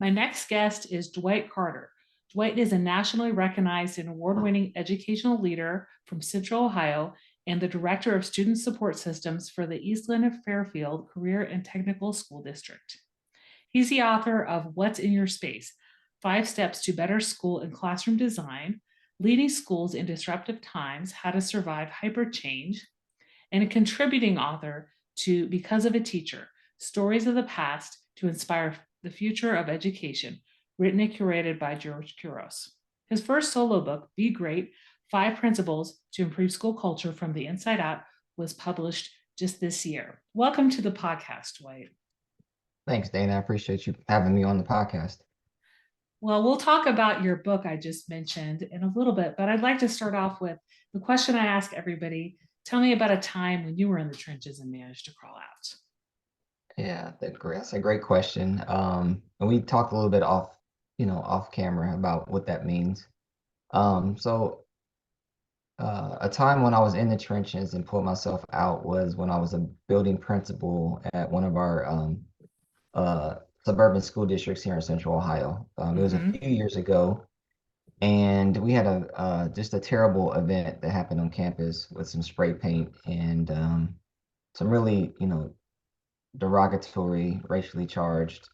My next guest is Dwight Carter. Dwight is a nationally recognized and award winning educational leader from Central Ohio and the Director of Student Support Systems for the Eastland-Fairfield Career and Technical School District. He's the author of What's in Your Space? 5 Steps to Better School and Classroom Design, Leading Schools in Disruptive Times, How to Survive Hyperchange, and a contributing author to Because of a Teacher, Stories of the Past to Inspire the Future of Education, written and curated by George Couros. His first solo book, Be Great, 5 Principles to Improve School Culture from the Inside Out, was published just this year. Welcome to the podcast, Dwight. Thanks, Dana. I appreciate you having me on the podcast. Well, we'll talk about your book I just mentioned in a little bit, but I'd like to start off with the question I ask everybody. Tell me about a time when you were in the trenches and managed to crawl out. Yeah, that's a great question. And we talked a little bit off camera about what that means. So a time when I was in the trenches and pulled myself out was when I was a building principal at one of our uh, suburban school districts here in Central Ohio. It was a few years ago, and we had a just a terrible event that happened on campus with some spray paint and some really, derogatory, racially charged,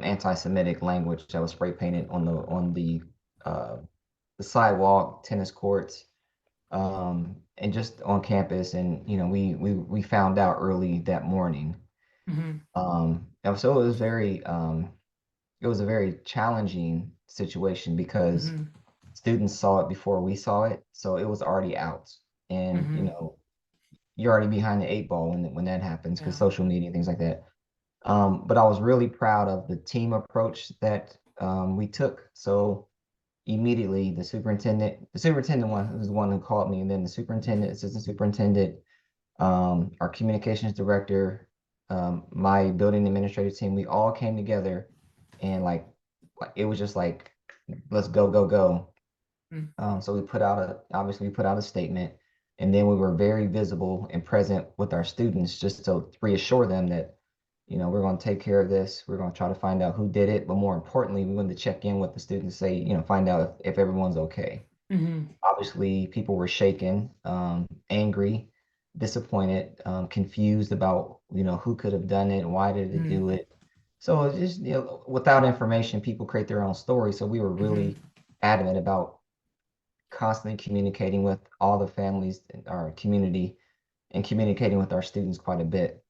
anti-Semitic language that was spray painted on the sidewalk, tennis courts, and just on campus. And we found out early that morning. And so it was a very challenging situation because students saw it before we saw it, so it was already out, and you're already behind the 8 ball when that happens because social media and things like that. But I was really proud of the team approach that we took. So immediately the superintendent one was the one who called me, and then the superintendent, assistant superintendent, our communications director, my building administrative team, we all came together, and like it was just like, let's go, go, go. So obviously we put out a statement, and then we were very visible and present with our students just to reassure them that, we're going to take care of this. We're going to try to find out who did it. But more importantly, we wanted to check in with the students, say, find out if everyone's okay. Obviously, people were shaken, angry, disappointed, confused about, who could have done it, why did it do it. So it's just, without information, people create their own story. So we were really adamant about constantly communicating with all the families in our community and communicating with our students quite a bit.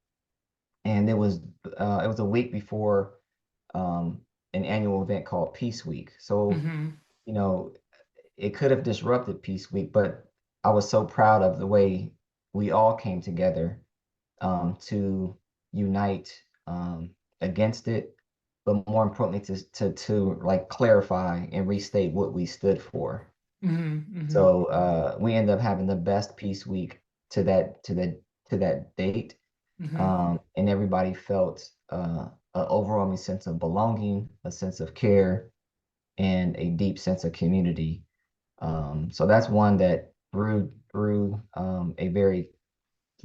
And it was a week before an annual event called Peace Week. So, you know, it could have disrupted Peace Week, but I was so proud of the way we all came together to unite against it, but more importantly to like clarify and restate what we stood for. So we ended up having the best Peace Week to that date, and everybody felt an overwhelming sense of belonging, a sense of care, and a deep sense of community. So that's one that through a very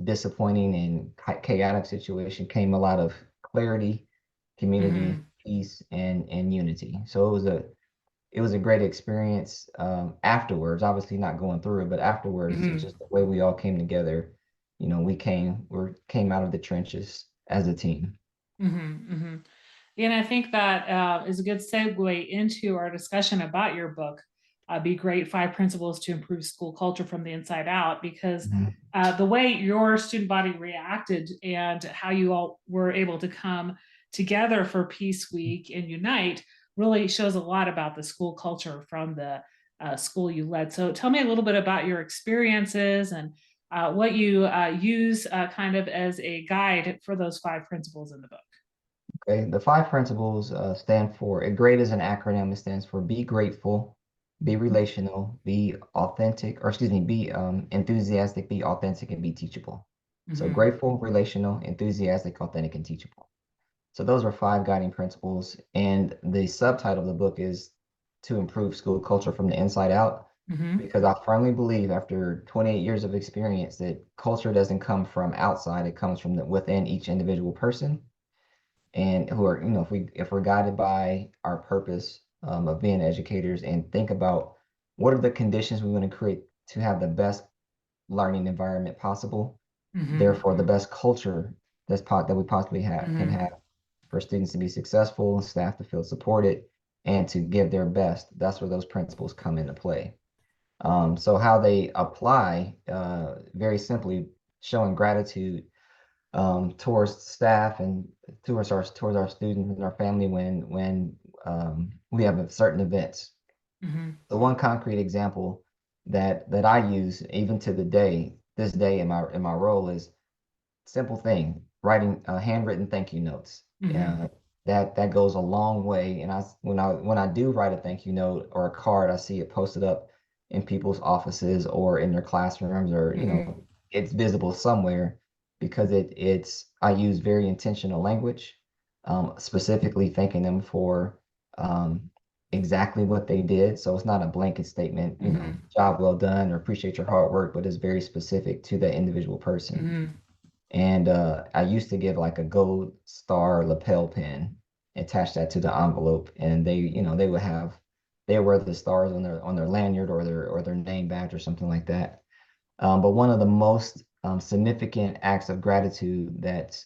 disappointing and chaotic situation came a lot of clarity, community, peace, and unity. So it was a great experience afterwards. Obviously not going through it, but afterwards, just the way we all came together. We came out of the trenches as a team. And I think that is a good segue into our discussion about your book, Be Great, 5 Principles to Improve School Culture from the Inside Out, because the way your student body reacted and how you all were able to come together for Peace Week and unite really shows a lot about the school culture from the school you led. So tell me a little bit about your experiences and what you use kind of as a guide for those 5 principles in the book. Okay, the 5 principles stand for, GREAT is an acronym. It stands for be grateful, be relational, be authentic, or excuse me, be enthusiastic, be authentic, and be teachable. So grateful, relational, enthusiastic, authentic, and teachable. So those are 5 guiding principles. And the subtitle of the book is To Improve School Culture from the Inside Out, because I firmly believe after 28 years of experience that culture doesn't come from outside, it comes from within each individual person. and who are, if we're guided by our purpose of being educators and think about what are the conditions we want to create to have the best learning environment possible, Mm-hmm. therefore the best culture that we possibly can Mm-hmm. have for students to be successful, staff to feel supported, and to give their best. That's where those principles come into play. So how they apply, very simply, showing gratitude towards staff and towards our students and our family when we have a certain events. Mm-hmm. The one concrete example that I use even to this day in my role is simple thing, writing handwritten thank you notes. Mm-hmm. That goes a long way. And when I do write a thank you note or a card, I see it posted up in people's offices or in their classrooms, or Mm-hmm. it's visible somewhere because it's I use very intentional language, specifically thanking them for um, exactly what they did. So it's not a blanket statement, Mm-hmm. job well done or appreciate your hard work, but it's very specific to that individual person. Mm-hmm. And I used to give like a gold star lapel pin, attach that to the envelope, and they would have they wear the stars on their lanyard or their name badge or something like that. But one of the most significant acts of gratitude that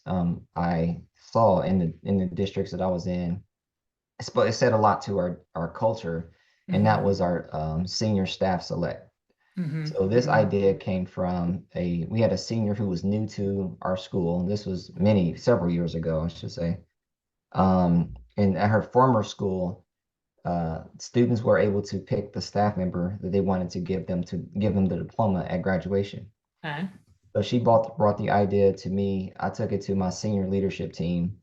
I saw in the districts that I was in, it said a lot to our culture, and that Mm-hmm. was our senior staff select. Mm-hmm. So this Mm-hmm. idea came from we had a senior who was new to our school. This was several years ago, I should say. And at her former school, students were able to pick the staff member that they wanted to give them the diploma at graduation. Okay. So she brought the idea to me. I took it to my senior leadership team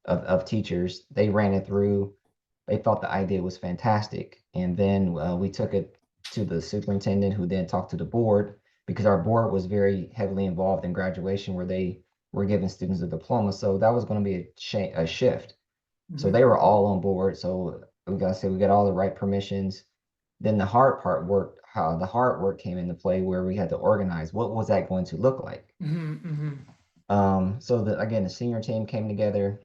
of teachers. They ran it through. They thought the idea was fantastic. And then we took it to the superintendent, who then talked to the board, because our board was very heavily involved in graduation where they were giving students a diploma. So that was going to be a shift. So Mm-hmm. they were all on board. So we got to say we got all the right permissions. Then the hard part worked. How the hard work came into play, where we had to organize what was that going to look like. Mm-hmm. Mm-hmm. So again, the senior team came together.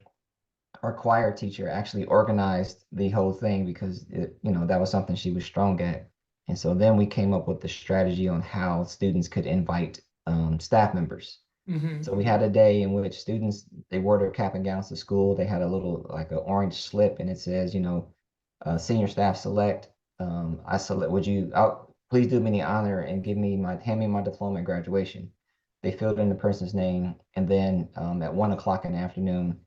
Our choir teacher actually organized the whole thing because that was something she was strong at. And so then we came up with the strategy on how students could invite staff members. Mm-hmm. So we had a day in which students, they wore their cap and gowns to school. They had a little like an orange slip, and it says, senior staff select. I select. Please do me the honor and hand me my diploma at graduation. They filled in the person's name, and then at 1 o'clock in the afternoon,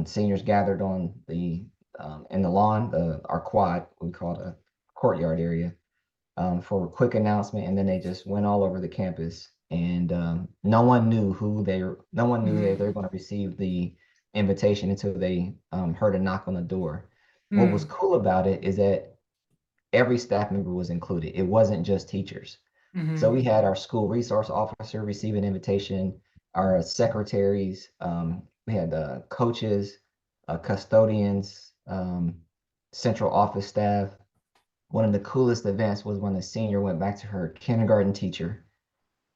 seniors gathered on the in the lawn, our quad, we call it a courtyard area, for a quick announcement, and then they just went all over the campus, and no one knew that they were going to receive the invitation until they heard a knock on the door. What was Mm-hmm. cool about it is that every staff member was included. It wasn't just teachers. So Mm-hmm. we had our school resource officer receive an invitation, our secretaries, we had coaches, custodians, central office staff. One of the coolest events was when the senior went back to her kindergarten teacher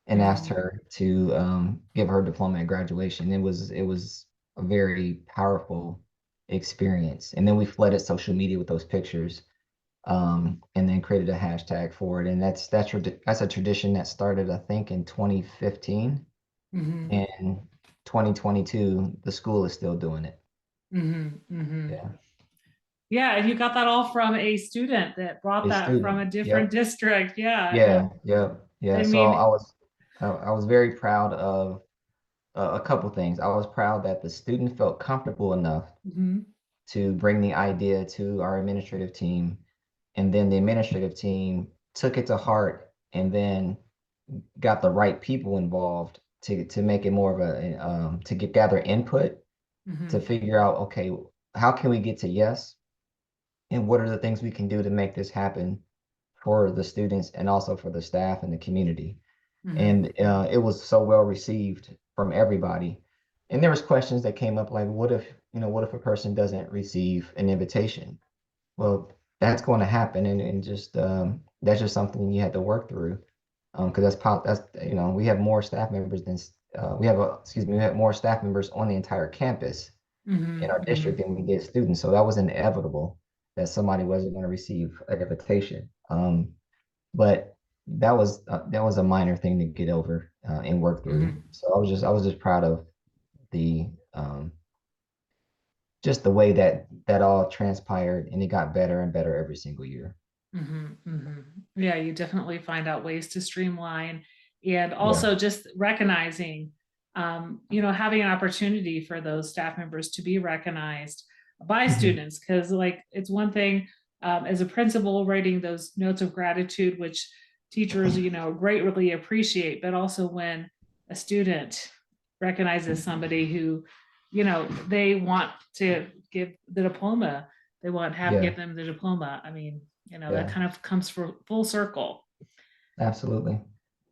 and asked Mm-hmm. her to give her diploma at graduation. It was a very powerful experience. And then we flooded social media with those pictures, and then created a hashtag for it. And that's a tradition that started, I think, in 2015. Mm-hmm. And 2022, the school is still doing it. Mm-hmm. Mm-hmm. Yeah, Yeah, and you got that all from a student that brought a that from student. a different Yep. district. Yeah. Yeah. Yep. Yeah. I So mean, I was very proud of a couple things. I was proud that the student felt comfortable enough mhm, to bring the idea to our administrative team, and then the administrative team took it to heart and then got the right people involved to make it more of to gather input to mhm, figure out, okay, how can we get to yes, and what are the things we can do to make this happen for the students and also for the staff and the community. mhm, And it was so well received from everybody. And there was questions that came up like, what if a person doesn't receive an invitation? Well, that's going to happen, and just that's just something you had to work through. Because we have more staff members we have more staff members on the entire campus. Mm-hmm. in our district than we did students. So that was inevitable that somebody wasn't going to receive an invitation. But that was a minor thing to get over and work through. Mm-hmm. So I was just proud of the just the way that that all transpired, and it got better and better every single year. Mm-hmm. Mm-hmm. Yeah, you definitely find out ways to streamline, and Yeah. also just recognizing, having an opportunity for those staff members to be recognized by Hmm. students. Because, like, it's one thing, as a principal writing those notes of gratitude, which teachers, greatly appreciate, but also when a student recognizes somebody who, they want to give the diploma, they want to have Yeah. give them the diploma. I mean, that Yeah. kind of comes for full circle. Absolutely.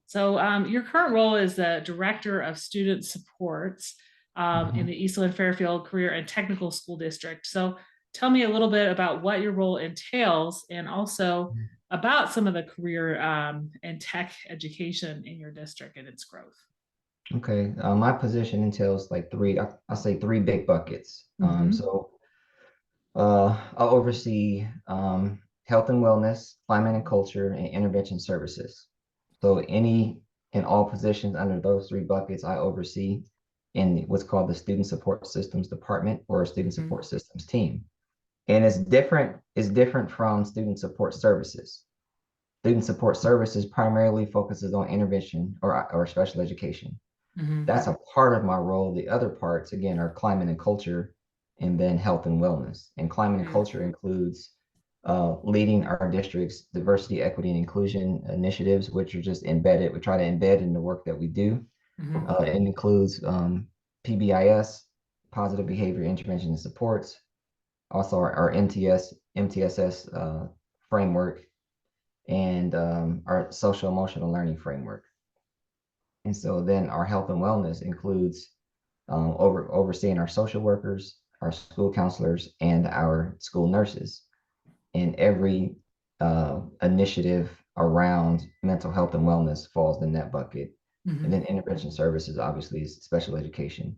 So, your current role is the director of student supports in Hmm. the Eastland-Fairfield Career and Technical School District. So, tell me a little bit about what your role entails, and also about some of the career and tech education in your district and its growth. Okay. My position entails like I'll say three big buckets. Mm-hmm. I oversee health and wellness, climate and culture, and intervention services. So any and all positions under those three buckets I oversee in what's called the Student Support Systems Department or Student Mm-hmm. Support Systems team. And it's different from student support services. Student support services primarily focuses on intervention or special education. Mm-hmm. That's a part of my role. The other parts, again, are climate and culture, and then health and wellness. And climate and culture includes leading our district's diversity, equity, and inclusion initiatives, which are just embedded. We try to embed in the work that we do. Mm-hmm. It includes PBIS, positive behavior intervention and supports, also our MTSS framework, and our social emotional learning framework. And so then our health and wellness includes overseeing our social workers, our school counselors, and our school nurses. And every initiative around mental health and wellness falls in that bucket. And Mm-hmm. then intervention services, obviously, is special education,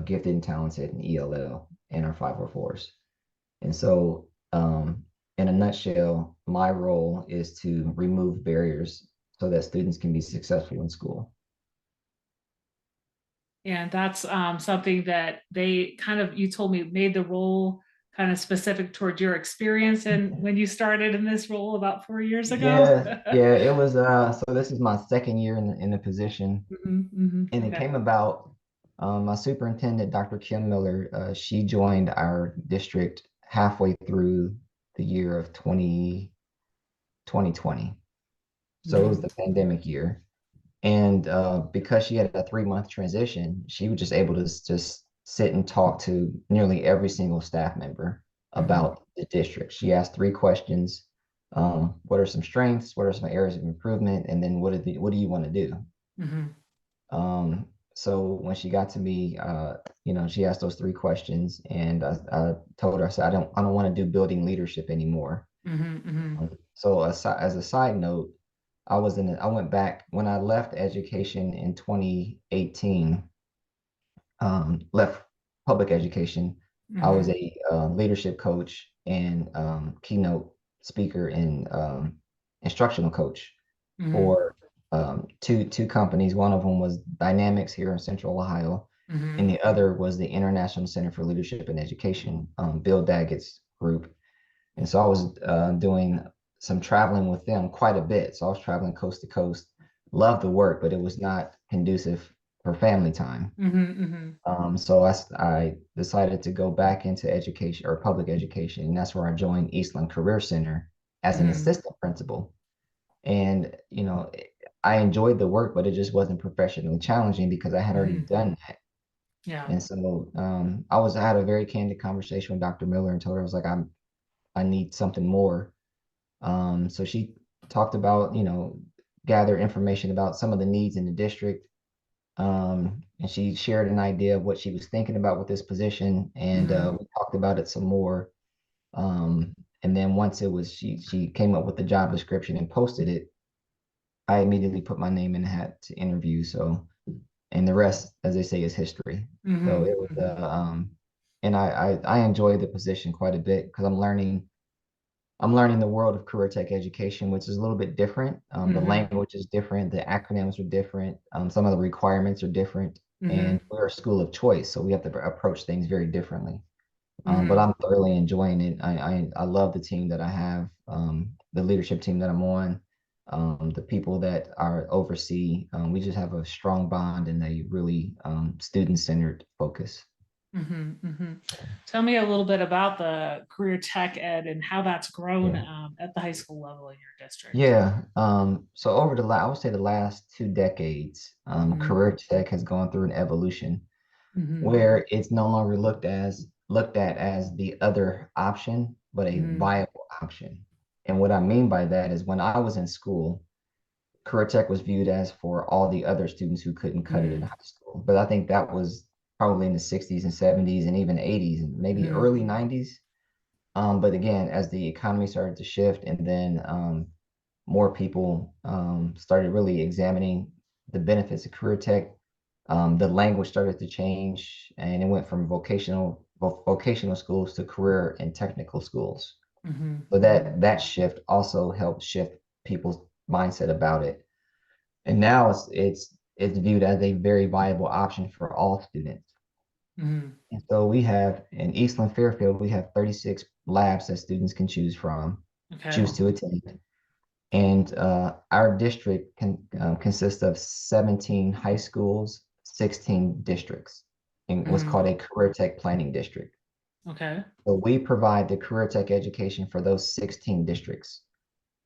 gifted and talented, and ELL, and our 504s. And so, in a nutshell, my role is to remove barriers so that students can be successful in school. And that's something that they kind of, you told me, made the role kind of specific toward your experience and when you started in this role about 4 years ago. Yeah, it was so this is my second year in the position, Mhm, mhm. and it Okay. came about my superintendent, Dr. Kim Miller, she joined our district halfway through the year of 2020. So it was Mhm, the pandemic year. And because she had a 3 month transition, she was just able to just sit and talk to nearly every single staff member mhm, about the district. She asked three questions. What are some strengths? What are some areas of improvement? And then what do you want to do? mhm, So when she got to me, she asked those three questions, and I told her, I said, I don't want to do building leadership anymore. mhm, mhm, So as a side note, I went back when I left education in 2018, left public education. I was mhm, a leadership coach and keynote speaker and instructional coach mhm, for two companies. One of them was Dynamics here in Central Ohio, and mhm, the other was the International Center for Leadership and Education, Bill Daggett's group. And so I was doing some traveling with them quite a bit. So I was traveling coast to coast. Loved the work, but it was not conducive for family time. mhm, mhm, So I decided to go back into education or public education, and that's where I joined Eastland Career Center as an mhm, assistant principal. And I enjoyed the work, but it just wasn't professionally challenging because I had already mhm. done that. Yeah. And so I had a very candid conversation with Dr. Miller and told her I was like I need something more. So she talked about, gather information about some of the needs in the district. And she shared an idea of what she was thinking about with this position, and Mhm, we talked about it some more. Um, and then once she came up with the job description and posted it, I immediately put my name in the hat to interview. So, and the rest, as they say, is history. So mhm, it was mhm. and I enjoy the position quite a bit because I'm learning the world of career tech education, which is a little bit different. The Hmm. language is different, the acronyms are different, some of the requirements are different, and Hmm. we're a school of choice, so we have to approach things very differently. But Hmm. I'm thoroughly enjoying it. I love the team that I have, the leadership team that I'm on, the people that are oversee. We just have a strong bond and a really student-centered focus. Hmm. Hmm. Tell me a little bit about the career tech ed and how that's grown Yeah. at the high school level in your district. Yeah. So over I would say the last 2 decades, Hmm. career tech has gone through an evolution Hmm. where it's no longer looked at as the other option, but a Hmm. viable option. And what I mean by that is when I was in school, career tech was viewed as for all the other students who couldn't cut it in Hmm. high school. But I think that was probably in the 60s and 70s and even 80s and maybe Hmm. early 90s. But again, as the economy started to shift and then more people started really examining the benefits of career tech, the language started to change and it went from vocational schools to career and technical schools. Hmm. So that shift also helped shift people's mindset about it. And now it's viewed as a very viable option for all students. Hmm. And so we have in Eastland-Fairfield, we have 36 labs that students can Okay. choose to attend. And our district consists of 17 high schools, 16 districts, in what's Hmm. called a career tech planning district. Okay. So we provide the career tech education for those 16 districts.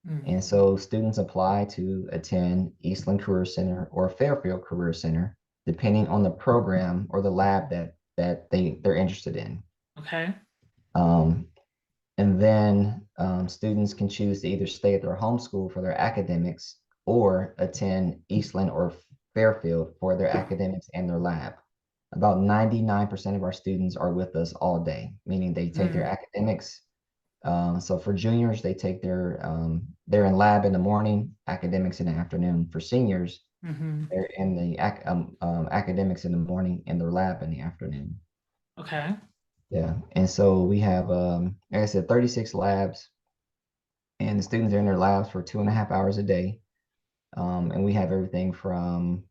Hmm. And so students apply to attend Eastland Career Center or Fairfield Career Center, depending on the program or the lab that they're interested in. Okay. Um, and then students can choose to either stay at their home school for their academics or attend Eastland or Fairfield for their academics and their lab. About 99% of our students are with us all day, meaning they take their Hmm. academics. So for juniors, they're in lab in the morning, academics in the afternoon. For seniors, Hmm. they're in the academics in the morning and their lab in the afternoon. Okay. Yeah. And so we have, like I said, 36 labs, and the students are in their labs for 2.5 hours a day. And we have everything from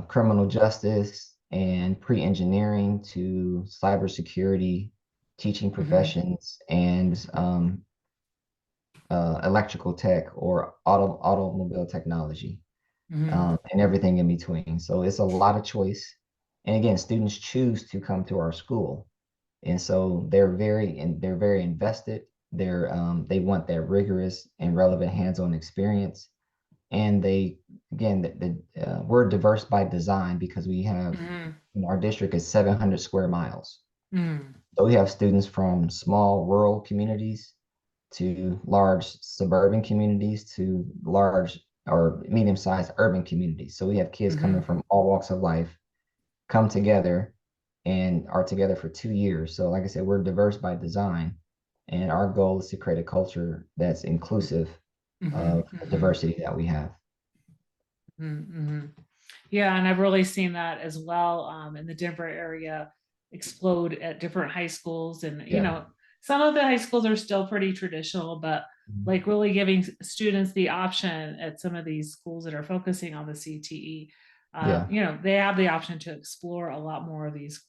criminal justice and pre-engineering to cybersecurity, teaching Hmm. professions, and electrical tech or automobile technology, Hmm. and everything in between. So it's a lot of choice. And again, students choose to come to our school. And so they're very invested. They want that rigorous and relevant hands-on experience. And they again we're diverse by design because we have Hmm. our district is 700 square miles. Hmm. So we have students from small rural communities to large suburban communities to large or medium-sized urban communities. So we have kids coming Hmm. from all walks of life, come together and are together for 2 years. So like I said, we're diverse by design, and our goal is to create a culture that's inclusive Hmm. of the Hmm. diversity that we have. Hmm. Yeah, and I've really seen that as well in the Denver area explode at different high schools. And, Yeah. some of the high schools are still pretty traditional, but like really giving students the option at some of these schools that are focusing on the CTE. Yeah. They have the option to explore a lot more of these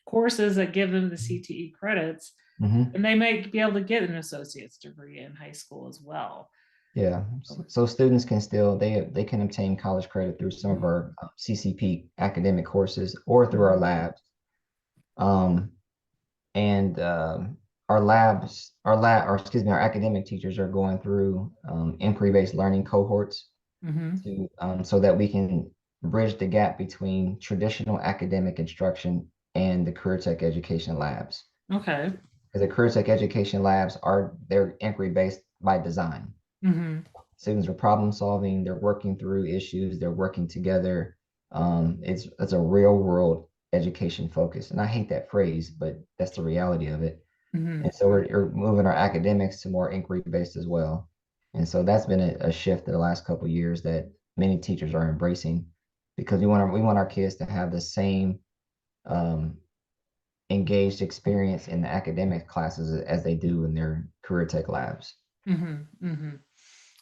courses that give them the CTE credits, Hmm. and they may be able to get an associate's degree in high school as well. Yeah. So students can still they can obtain college credit through some of Mhm. our CCP academic courses or through our Mhm. labs. Um, and or excuse me, our academic teachers are going through inquiry-based learning cohorts Mhm. to so that we can bridge the gap between traditional academic instruction and the career tech education labs. Okay. Because the career tech education labs they're inquiry-based by design. Mhm. Students are problem solving, they're working through issues, they're working together. It's a real world education focus. And I hate that phrase, but that's the reality of it. Mhm. And so we're moving our academics to more inquiry based as well. And so that's been a shift in the last couple of years that many teachers are embracing because we want our kids to have the same um, engaged experience in the academic classes as they do in their career tech labs.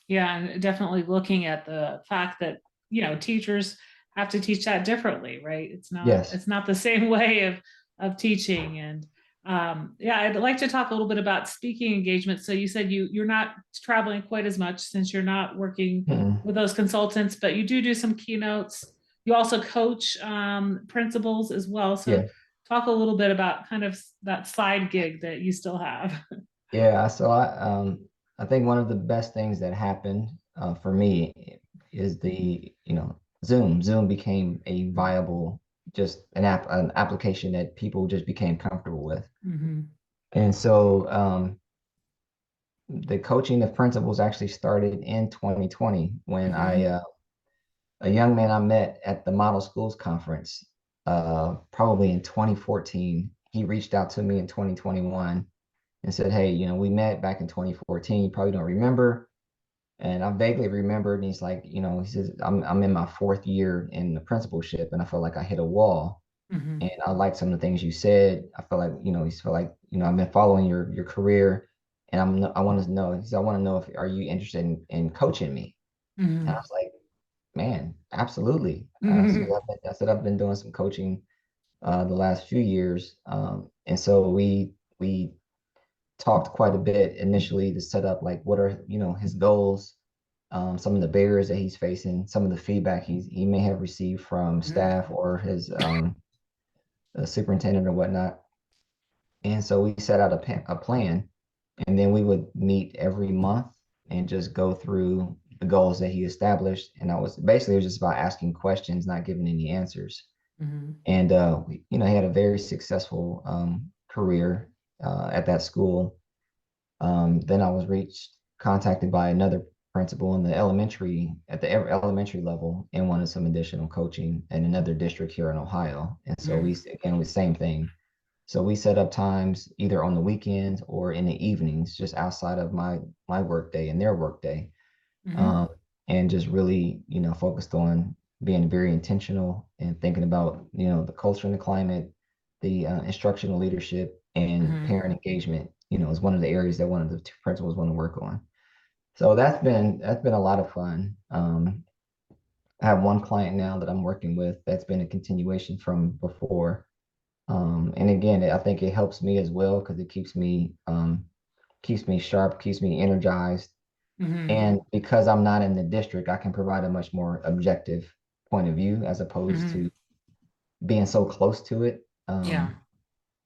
Yeah, and definitely looking at the fact that, teachers have to teach that differently, right? Yes. It's not the same way of teaching. And yeah, I'd like to talk a little bit about speaking engagement. So you said you're not traveling quite as much since you're not working Mm-mm. with those consultants, but you do some keynotes. You also coach principals as well. So Yeah. talk a little bit about kind of that side gig that you still have. Yeah. So I think one of the best things that happened for me is Zoom. Zoom became a viable, just an application that people just became comfortable with. Mm-hmm. And so the coaching of principals actually started in 2020 when Mm-hmm. a young man I met at the Model Schools Conference, probably in 2014. He reached out to me in 2021 and said, "Hey, we met back in 2014. You probably don't remember." And I vaguely remembered. And he's like, he says, I'm in my fourth year in the principalship, and I felt like I hit a wall. Mm-hmm. And I like some of the things you said. I feel like, he's feel like, I've been following your career, and I want to know. He said, I want to know if are you interested in coaching me? And I Mm-hmm. was like, man, absolutely. Mm-hmm. I said I've been doing some coaching the last few years, and so we talked quite a bit initially to set up like what are his goals, some of the barriers that he's facing, some of the feedback he may have received from staff or his superintendent or whatnot. And so we set out a plan, and then we would meet every month and just go through the goals that he established. And I was basically it was just about asking questions, not giving any answers. Mm-hmm. And he had a very successful career at that school. Then I was contacted by another principal in the elementary level and wanted some additional coaching in another district here in Ohio. And so again, the same thing. So we set up times either on the weekends or in the evenings, just outside of my work day and their work day, Mm-hmm. um, and just really, focused on being very intentional and thinking about, the culture and the climate, the instructional leadership and Mm-hmm. parent engagement, is one of the areas that one of the two principals want to work on. So that's been a lot of fun. I have one client now that I'm working with that's been a continuation from before. And again, I think it helps me as well because it keeps me sharp, keeps me energized. Mm-hmm. And because I'm not in the district, I can provide a much more objective point of view as opposed Mm-hmm. to being so close to it. Yeah.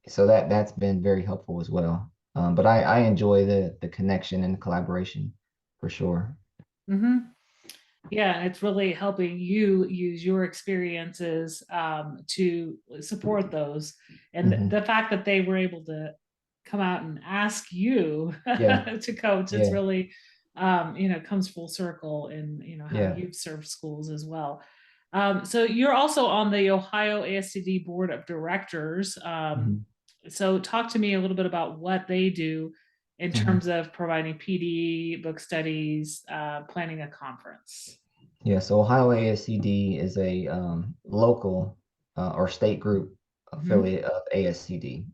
So that's been very helpful as well. But I enjoy the connection and the collaboration for sure. Mm-hmm. Yeah, it's really helping you use your experiences to support those. And Hmm. the fact that they were able to come out and ask you Yeah, to coach, it's yeah, really, comes full circle in, how yeah. you've served schools as well. So you're also on the Ohio ASCD Board of Directors. Hmm. So talk to me a little bit about what they do in Hmm. terms of providing PD, book studies, planning a conference. Yeah, so Ohio ASCD is a local or state group Mhm. affiliate of ASCD.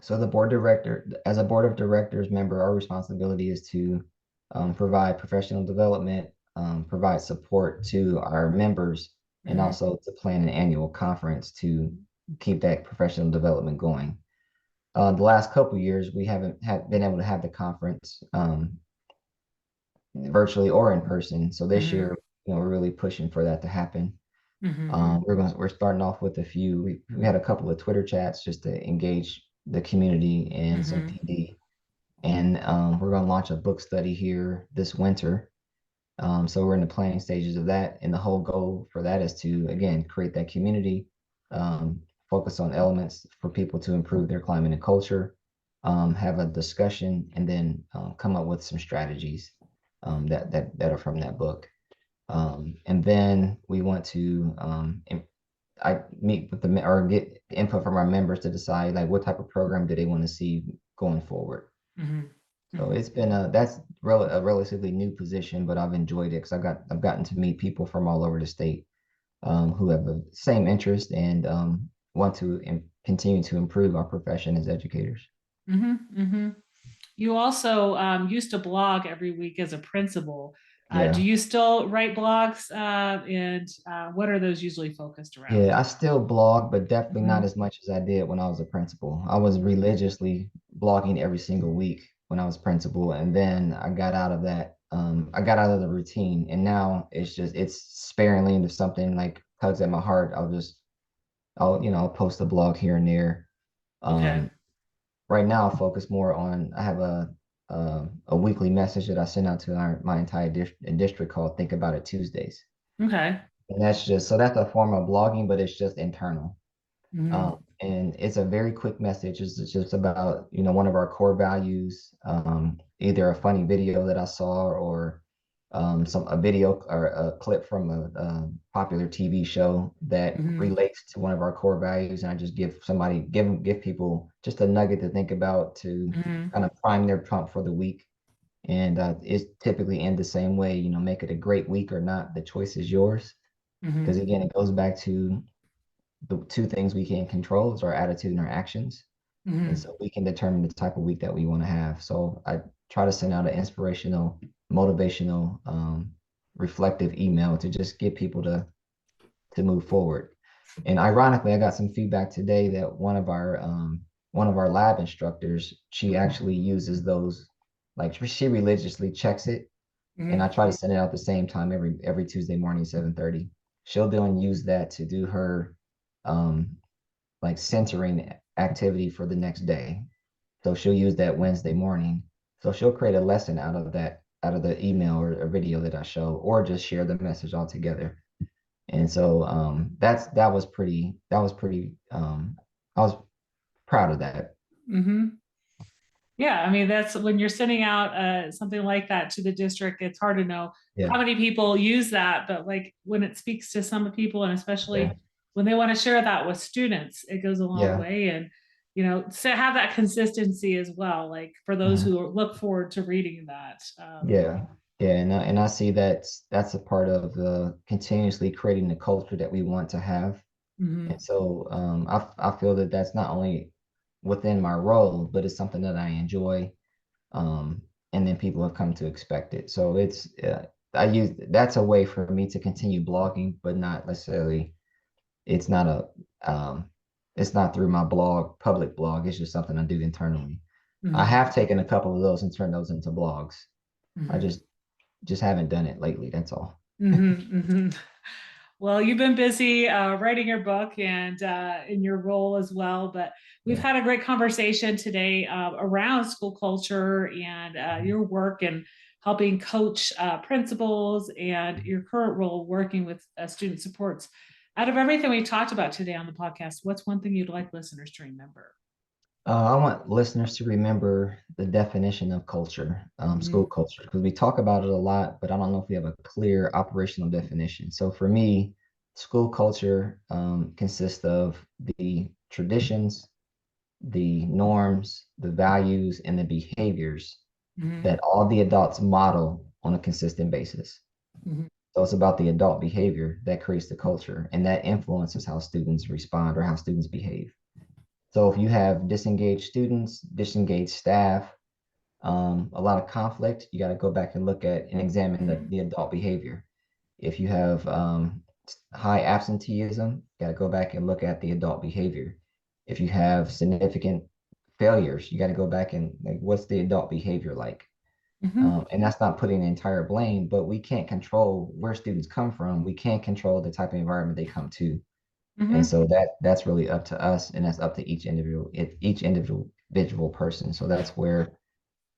So as a board of directors member, our responsibility is to provide professional development, provide support to our members, and Mhm. also to plan an annual conference to keep that professional development going. The last couple of years, we haven't been able to have the conference virtually or in person. So this Mhm. year, we're really pushing for that to happen. Mhm. We're starting off with a few. We had a couple of Twitter chats just to engage the community and some Mhm. PD. And we're going to launch a book study here this winter. So we're in the planning stages of that. And the whole goal for that is to, again, create that community, um, focus on elements for people to improve their climate and culture, have a discussion, and then come up with some strategies that are from that book. And then we want to I meet with or get input from our members to decide like what type of program do they want to see going forward. Mhm. So Mhm. it's been a relatively new position, but I've enjoyed it because I've gotten to meet people from all over the state who have the same interest and want to continue to improve our profession as educators. You also used to blog every week as a principal. Do Yeah. you still write blogs? And what are those usually focused around? Yeah, I still blog, but definitely not Mhm. as much as I did when I was a principal. I was religiously blogging every single week when I was principal, and then I got out of that. I got out of the routine, and now it's sparingly into something like tugs at my heart. I'll post a blog here and there. Okay. Um, right now, I'll focus more on. I have a weekly message that I send out to my entire district called "Think About It Tuesdays," Okay. and that's a form of blogging, but it's just internal. Mhm. And it's a very quick message. It's just about, one of our core values, either a funny video that I saw or a video or a clip from a popular TV show that Mhm. relates to one of our core values. And I just give people just a nugget to think about to Mhm. kind of prime their pump for the week. And it's typically end the same way, make it a great week or not. The choice is yours. Because Mhm. again, it goes back to the two things we can control is our attitude and our actions. And Mhm. so we can determine the type of week that we want to have. So I try to send out an inspirational, motivational, reflective email to just get people to move forward. And ironically, I got some feedback today that one of our lab instructors, she actually uses those, like she religiously checks it. And I Mhm. try to send it out the same time every Tuesday morning, 7:30. She'll do and use that to do her um like centering activity for the next day. So she'll use that Wednesday morning. So she'll create a lesson out of the email or a video that I show, or just share the message altogether. And so I was proud of that. Mhm. Yeah, I mean, that's when you're sending out something like that to the district, it's hard to know Yeah, how many people use that, but like when it speaks to some people, and yeah, especially when they want to share that with students, it goes a long yeah. way. And, to have that consistency as well, like for those Mhm. who look forward to reading that. Yeah. Yeah, and I see that's a part of continuously creating the culture that we want to have. And Mhm. so I feel that that's not only within my role, but it's something that I enjoy. Um, and then people have come to expect it. So that's a way for me to continue blogging, but not necessarily, it's not um, it's not through my public blog. It's just something I do internally. I Mhm. have taken a couple of those and turned those into blogs. I Mhm. just haven't done it lately. That's all. Mhm. Mhm. Well, you've been busy writing your book and in your role as well, but we've Yeah. had a great conversation today around school culture and Mhm. your work and helping coach principals and your current role working with student supports. Out of everything we talked about today on the podcast, what's one thing you'd like listeners to remember? I want listeners to remember the definition of culture, school Mhm. culture, because we talk about it a lot, but I don't know if we have a clear operational definition. So for me, school culture consists of the traditions, the norms, the values, and the behaviors Mhm. that all the adults model on a consistent basis. Mhm. So it's about the adult behavior that creates the culture, and that influences how students respond or how students behave. So if you have disengaged students, disengaged staff, a lot of conflict, you got to go back and look at and examine the adult behavior. If you have high absenteeism, you got to go back and look at the adult behavior. If you have significant failures, you got to go back and like, what's the adult behavior like? Mhm. And that's not putting the entire blame, but we can't control where students come from. We can't control the type of environment they come to. And Mhm. so that's really up to us, and that's up to each individual person. So that's where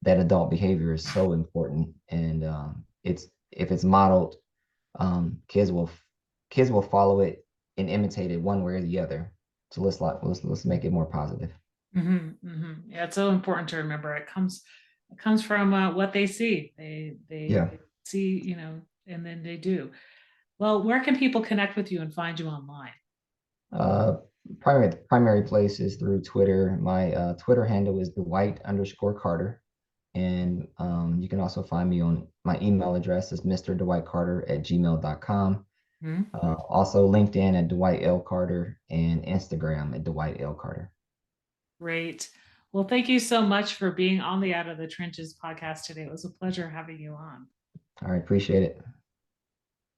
that adult behavior is so important. And it's if it's modeled, um, kids will kids will follow it and imitate it one way or the other. So let's make it more positive. Yeah, it's so important to remember. It comes from what they see. They Yeah. see, and then they do. Well, where can people connect with you and find you online? Uh, primary place is through Twitter. My Twitter handle is Dwight_Carter. And you can also find me on my email address is Mr. Dwight Carter at gmail.com. Also LinkedIn at Dwight L. Carter and Instagram at Dwight L. Carter. Great. Well, thank you so much for being on the Out of the Trenches podcast today. It was a pleasure having you on. All right, appreciate it.